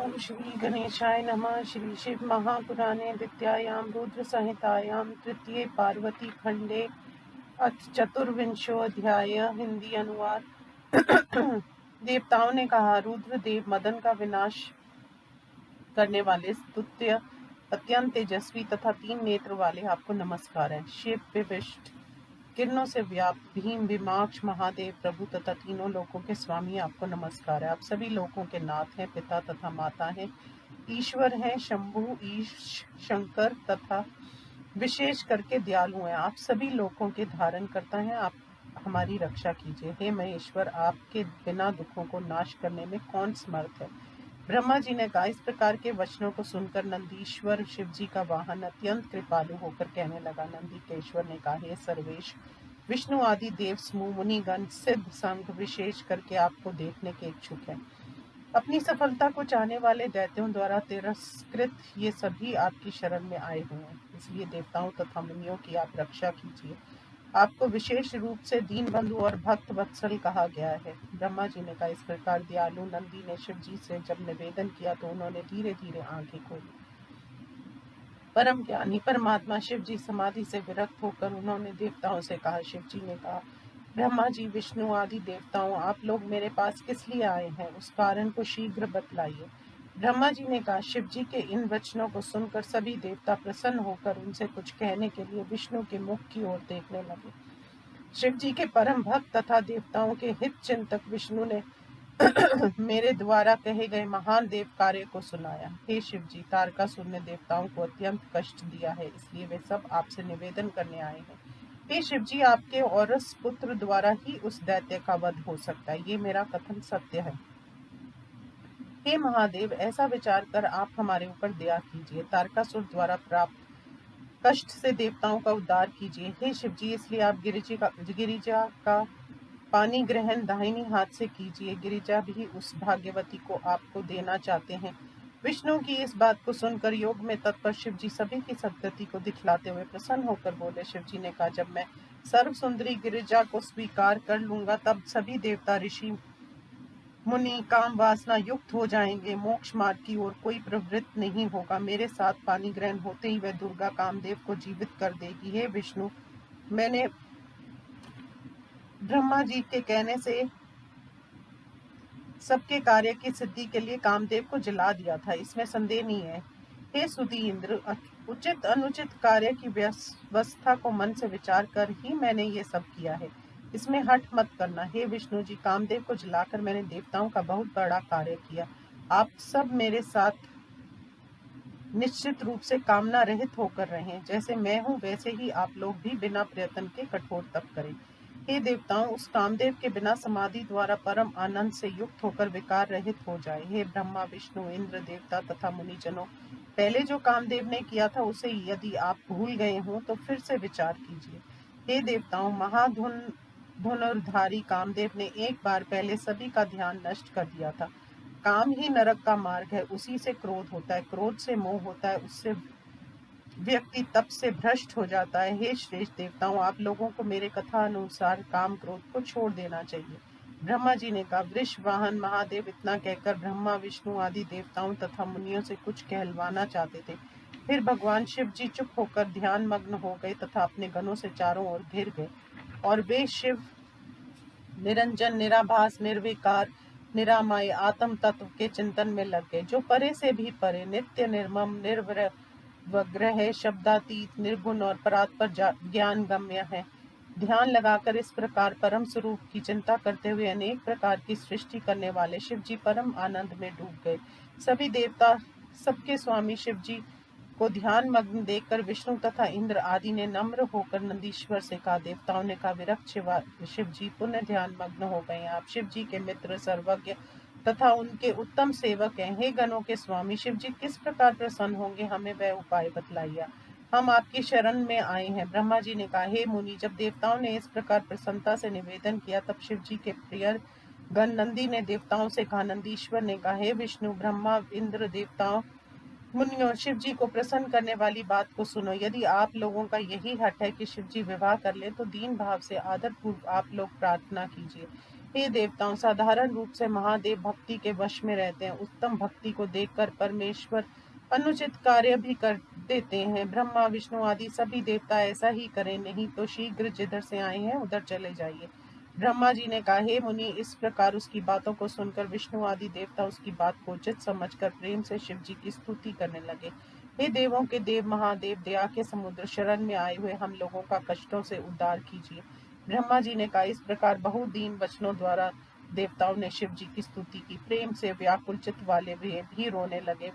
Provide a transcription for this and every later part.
ओम श्री गणेशाय नमः। श्री शिव महापुराणे द्वितीयायां रुद्र संहितायां तृतीय पार्वती खंडे अथ चतुर्विंशोऽध्याय। हिंदी अनुवाद। देवताओं ने कहा, रुद्र देव मदन का विनाश करने वाले स्तुत्य अत्यंत तेजस्वी तथा 3 नेत्र वाले आपको नमस्कार है। शिव विशिष्ट किरणों से व्याप्त भीम भीमाक्ष महादेव प्रभु तथा तीनों लोकों के स्वामी आपको नमस्कार है। आप सभी लोकों के नाथ हैं, पिता तथा माता हैं, ईश्वर हैं, शंभु ईश शंकर तथा विशेष करके दयालु हैं। आप सभी लोकों के धारण करता हैं, आप हमारी रक्षा कीजिए। हे महेश्वर, आपके बिना दुखों को नाश करने में कौन समर्थ है। ब्रह्मा जी ने कहा, इस प्रकार के वचनों को सुनकर नंदीश्वर शिव जी का वाहन अत्यंत कृपालु होकर कहने लगा। नंदीकेश्वर ने कहा, हे सर्वेश, विष्णु आदि देव समूह मुनिगण सिद्ध संघ विशेष करके आपको देखने के इच्छुक हैं। अपनी सफलता को चाहने वाले दैत्यों द्वारा तिरस्कृत ये सभी आपकी शरण में आए हुए हैं, इसलिए देवताओं तथा मुनियों की आप रक्षा कीजिए। आपको विशेष रूप से दीन बंधु और भक्त वत्सल कहा गया है। ब्रह्मा जी ने कहा, इस प्रकार दयालु नंदी ने शिव जी से जब निवेदन किया तो उन्होंने धीरे धीरे आंखें खोली। परम ज्ञानी परमात्मा शिव जी समाधि से विरक्त होकर उन्होंने देवताओं से कहा। शिव जी ने कहा, ब्रह्मा जी, विष्णु आदि देवताओं, आप लोग मेरे पास किस लिए आए हैं, उस कारण को शीघ्र बतलाइए। ब्रह्मा जी ने कहा। शिव जी के इन वचनों को सुनकर सभी देवता प्रसन्न होकर उनसे कुछ कहने के लिए विष्णु के मुख की ओर देखने लगे। शिव जी के परम भक्त तथा देवताओं के हित चिंतक विष्णु ने मेरे द्वारा कहे गए महान देव कार्य को सुनाया। हे शिव जी, तारकासुर ने देवताओं को अत्यंत कष्ट दिया है, इसलिए वे सब आपसे निवेदन करने आए हैं। हे शिव जी, आपके औरस पुत्र द्वारा ही उस दैत्य का वध हो सकता है, ये मेरा कथन सत्य है। हे महादेव, ऐसा विचार कर आप हमारे ऊपर दया कीजिए, तारकासुर द्वारा प्राप्त कष्ट से देवताओं का उद्धार कीजिए। हे शिव जी, इसलिए आप गिरिजा का पानी ग्रहण दाहिनी हाथ से कीजिए। गिरिजा भी उस भाग्यवती को आपको देना चाहते हैं। विष्णु की इस बात को सुनकर योग में तत्पर शिव जी सभी की सद्गति को दिखलाते हुए प्रसन्न होकर बोले। शिव जी ने कहा, जब मैं सर्व सुंदरी गिरिजा को स्वीकार कर लूंगा तब सभी देवता ऋषि मुनि काम वासना युक्त हो जाएंगे, मोक्ष मार्ग की ओर कोई प्रवृत्त नहीं होगा। मेरे साथ पानी ग्रहण होते ही वह दुर्गा कामदेव को जीवित कर देगी। हे विष्णु, मैंने ब्रह्मा जी के कहने से सबके कार्य की सिद्धि के लिए कामदेव को जला दिया था, इसमें संदेह नहीं है। हे सुधी इंद्र, उचित अनुचित कार्य की व्यवस्था को मन से विचार कर ही मैंने ये सब किया है, इसमें हठ मत करना। हे विष्णु जी, कामदेव को जलाकर मैंने देवताओं का बहुत बड़ा कार्य किया। आप सब मेरे साथ निश्चित रूप से कामना रहित होकर रहें। जैसे मैं हूँ वैसे ही आप लोग भी बिना प्रयत्न के कठोर तप करें। हे देवताओं, उस कामदेव के बिना समाधि द्वारा परम आनंद से युक्त होकर विकार रहित हो जाए। हे ब्रह्मा विष्णु इंद्र देवता तथा मुनिजनों, पहले जो कामदेव ने किया था उसे यदि आप भूल गए हों तो फिर से विचार कीजिए। हे देवताओं, धनुर्धारी कामदेव ने एक बार पहले सभी का ध्यान नष्ट कर दिया था। काम ही नरक का मार्ग है, उसी से क्रोध होता है, क्रोध से मोह होता है, उससे व्यक्ति तप से भ्रष्ट हो जाता है। हे श्रेष्ठ देवताओं, आप लोगों को मेरे कथा अनुसार काम क्रोध को छोड़ देना चाहिए। ब्रह्मा जी ने कहा। वृष वाहन महादेव इतना कहकर ब्रह्मा विष्णु आदि देवताओं तथा मुनियों से कुछ कहलवाना चाहते थे। फिर भगवान शिव जी चुप होकर ध्यान मग्न हो गए तथा अपने गणों से चारों ओर घिर गए, और वे शिव निरंजन निराभास निर्विकार निरामय आत्म तत्व के चिंतन में लग गए, जो परे से भी परे, नित्य निर्मम निर्वग्रह शब्दातीत निर्गुण और परात्पर ज्ञान गम्य है। ध्यान लगाकर इस प्रकार परम स्वरूप की चिंता करते हुए अनेक प्रकार की सृष्टि करने वाले शिव जी परम आनंद में डूब गए। सभी देवता सबके स्वामी शिव जी को ध्यान मग्न देखकर विष्णु तथा इंद्र आदि ने नम्र होकर नंदीश्वर से कहा। देवताओं ने कहा, विरक्त शिव जी पुनः ध्यान मग्न हो गए। आप शिव जी के मित्र सर्वज्ञ तथा उनके उत्तम सेवक हैं। हे गणों के स्वामी, शिव जी किस प्रकार प्रसन्न होंगे, हमें वह उपाय बतलाइए, हम आपकी शरण में आए हैं। ब्रह्मा जी ने कहा, हे मुनि, जब देवताओं ने इस प्रकार प्रसन्नता से निवेदन किया तब शिव जी के प्रिय गण नंदी ने देवताओं से कहा। नंदीश्वर ने कहा, हे विष्णु ब्रह्मा इंद्र देवताओं मुनियों, शिव जी को प्रसन्न करने वाली बात को सुनो। यदि आप लोगों का यही हठ है कि शिव जी विवाह कर ले तो दीन भाव से आदर पूर्व आप लोग प्रार्थना कीजिए। हे देवताओं, साधारण रूप से महादेव भक्ति के वश में रहते हैं। उत्तम भक्ति को देखकर परमेश्वर अनुचित कार्य भी कर देते हैं। ब्रह्मा विष्णु आदि सभी देवता ऐसा ही करें, नहीं तो शीघ्र जिधर से आए हैं उधर चले जाइए। ब्रह्मा जी ने कहा, हे मुनि, इस प्रकार उसकी बातों को सुनकर विष्णु आदि देवता उसकी बात को उचित समझकर प्रेम से शिव जी की स्तुति करने लगे। हे देवों के देव महादेव, दया के समुद्र, शरण में आए हुए हम लोगों का कष्टों से उद्धार कीजिए। ब्रह्मा जी ने कहा, इस प्रकार बहुदीन वचनों द्वारा देवताओं ने शिव जी की स्तुति की। प्रेम से व्याकुल चित्त वाले वे भी रोने लगे।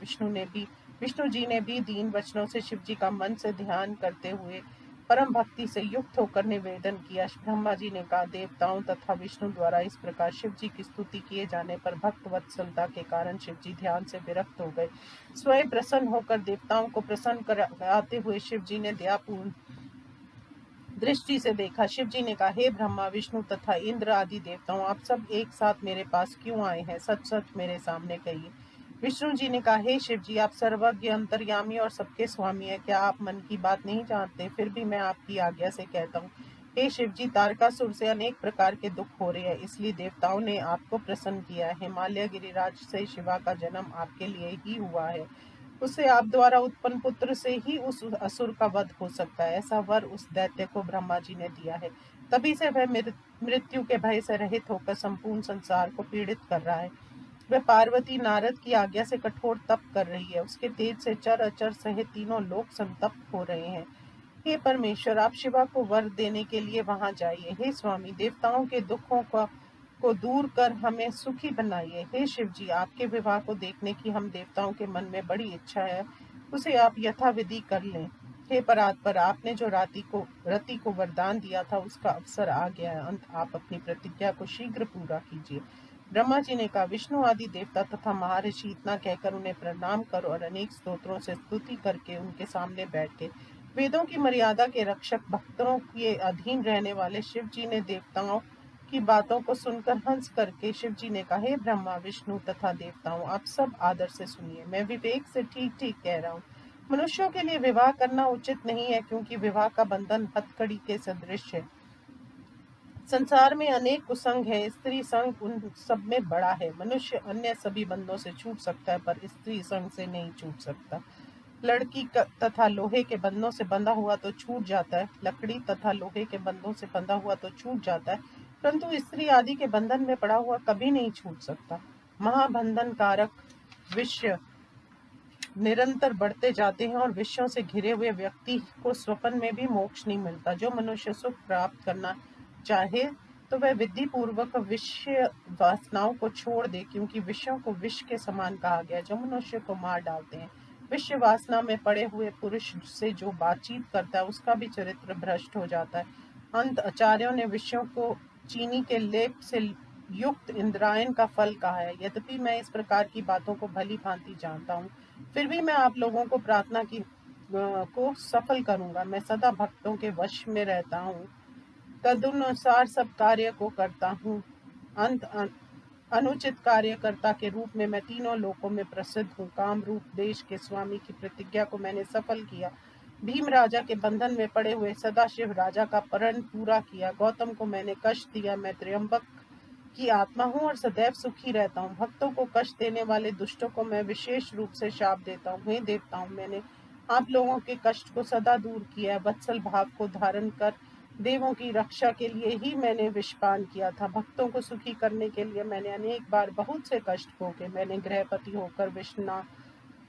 विष्णु जी ने भी दीन वचनों से शिव जी का मन से ध्यान करते हुए परम भक्ति से युक्त होकर निवेदन किया। ब्रह्मा जी ने कहा, देवताओं तथा विष्णु द्वारा इस प्रकार शिव जी की स्तुति किए जाने पर भक्त वत्सलता के कारण शिव जी ध्यान से विरक्त हो गए। स्वयं प्रसन्न होकर देवताओं को प्रसन्न कराते हुए शिव जी ने दयापूर्ण दृष्टि से देखा। शिव जी ने कहा, हे ब्रह्मा विष्णु तथा इंद्र आदि देवताओं, आप सब एक साथ मेरे पास क्यों आए हैं? सच सच मेरे सामने कहिए। विष्णु जी ने कहा, हे शिव जी, आप सर्वज्ञ अंतर्यामी और सबके स्वामी हैं। क्या आप मन की बात नहीं जानते? फिर भी मैं आपकी आज्ञा से कहता हूँ। हे शिव जी, तारकासुर से अनेक प्रकार के दुख हो रहे हैं, इसलिए देवताओं ने आपको प्रसन्न किया है। हिमालय गिरिराज से शिवा का जन्म आपके लिए ही हुआ है। उसे आप द्वारा उत्पन्न पुत्र से ही उस असुर का वध हो सकता है। ऐसा वर उस दैत्य को ब्रह्मा जी ने दिया है। तभी से वह मृत्यु के भय से रहित होकर संपूर्ण संसार को पीड़ित कर रहा है। वह पार्वती नारद की आज्ञा से कठोर तप कर रही है। उसके तेज से चर अचर सहित तीनों लोक संतप्त हो रहे हैं। हे परमेश्वर, आप शिवा को वर देने के लिए वहां जाइए। हे स्वामी, देवताओं के दुखों को दूर कर हमें सुखी बनाइए। हे शिव जी, आपके विवाह को देखने की हम देवताओं के मन में बड़ी इच्छा है, उसे आप यथाविधि कर लें। हे परात्पर, आपने जो रति को वरदान दिया था उसका अवसर आ गया है। अंत आप अपनी प्रतिज्ञा को शीघ्र पूरा कीजिए। ब्रह्मा जी ने कहा, विष्णु आदि देवता तथा महर्षि इतना कहकर उन्हें प्रणाम करो और अनेक स्तोत्रों से स्तुति करके उनके सामने बैठ गए। वेदों की मर्यादा के रक्षक, भक्तों के अधीन रहने वाले शिव जी ने देवताओं की बातों को सुनकर हंस करके शिव जी ने कहा, हे ब्रह्मा विष्णु तथा देवताओं, आप सब आदर से सुनिए। मैं विवेक से ठीक ठीक कह रहा हूँ। मनुष्यों के लिए विवाह करना उचित नहीं है, क्योंकि विवाह का बंधन हथकड़ी के सदृश है। संसार में अनेक कुसंग है, स्त्री संग उन सब में बड़ा है। मनुष्य अन्य सभी बंधों से छूट सकता है, पर स्त्री संग से नहीं छूट सकता। लड़की तथा लोहे के बंधों से बंधा हुआ तो छूट जाता है, लकड़ी तथा लोहे के बंधों से बंधा हुआ तो छूट जाता है, परंतु स्त्री आदि के बंधन में पड़ा हुआ कभी नहीं छूट सकता। महाबंधन कारक विषय निरंतर बढ़ते जाते हैं और विषयों से घिरे हुए व्यक्ति को स्वप्न में भी मोक्ष नहीं मिलता। जो मनुष्य सुख प्राप्त करना चाहे तो वह विधि पूर्वक विषय वासनाओं को छोड़ दे, क्योंकि विषयों को विष के समान कहा गया जो मनुष्य को मार डालते हैं। विषय वासना में पड़े हुए पुरुष से जो बातचीत करता है उसका भी चरित्र भ्रष्ट हो जाता है। अंत आचार्यों ने विषयों को चीनी के लेप से युक्त इंद्रायण का फल कहा है। यद्यपि मैं इस प्रकार की बातों को भली भांति जानता हूँ, फिर भी मैं आप लोगों को प्रार्थना की को सफल करूंगा। मैं सदा भक्तों के वश में रहता हूँ, तदनुसार सब कार्य को करता हूँ। अंत अनुचित कार्यकर्ता के रूप में मैं तीनों लोकों में प्रसिद्ध हूँ। काम रूप देश के स्वामी की प्रतिज्ञा को मैंने सफल किया। भीम राजा के बंधन में पड़े हुए सदाशिव राजा का परण पूरा किया। गौतम को मैंने कष्ट दिया। मैं त्र्यंबक की आत्मा हूँ और सदैव सुखी रहता हूँ। भक्तों को कष्ट देने वाले दुष्टों को मैं विशेष रूप से शाप देता हूँ। हे देवताओं, मैंने आप लोगों के कष्ट को सदा दूर किया है। वत्सल भाव को धारण कर देवों की रक्षा के लिए ही मैंने विषपान किया था। भक्तों को सुखी करने के लिए मैंने अनेक बार बहुत से कष्ट भोगे। मैंने गृहपति होकर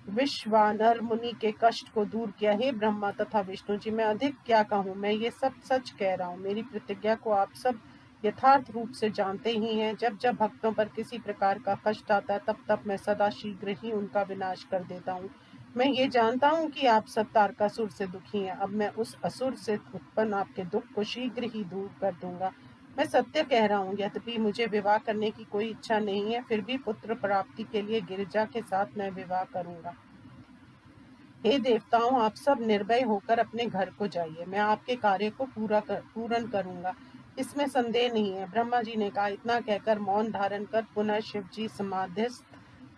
विश्वानर मुनि के कष्ट को दूर किया। हे ब्रह्मा तथा विष्णु जी, मैं अधिक क्या कहूँ, मैं ये सब सच कह रहा हूँ। मेरी प्रतिज्ञा को आप सब यथार्थ रूप से जानते ही हैं। जब जब भक्तों पर किसी प्रकार का कष्ट आता है तब तब मैं सदा शीघ्र ही उनका विनाश कर देता हूँ। मैं ये जानता हूँ कि आप सब तारकासुर से दुखी हैं। अब मैं उस असुर से उत्पन्न आपके दुख को शीघ्र ही दूर कर दूंगा। मैं सत्य कह रहा हूँ। यद्यपि मुझे विवाह करने की कोई इच्छा नहीं है, फिर भी पुत्र प्राप्ति के लिए गिरिजा के साथ मैं विवाह करूंगा। हे देवताओं, आप सब निर्भय होकर अपने घर को जाइए। मैं आपके कार्य को पूर्ण करूंगा, इसमें संदेह नहीं है। ब्रह्मा जी ने कहा। इतना कहकर मौन धारण कर पुनः शिव जी समाधिस्थ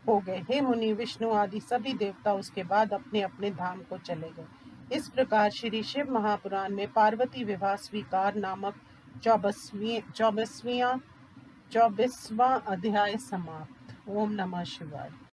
हो गए। हे मुनि, विष्णु आदि सभी देवता उसके बाद अपने अपने धाम को चले गए। इस प्रकार श्री शिव महापुराण में पार्वती विवाह स्वीकार नामक 24वीं 24वां अध्याय समाप्त। ओम नमः शिवाय।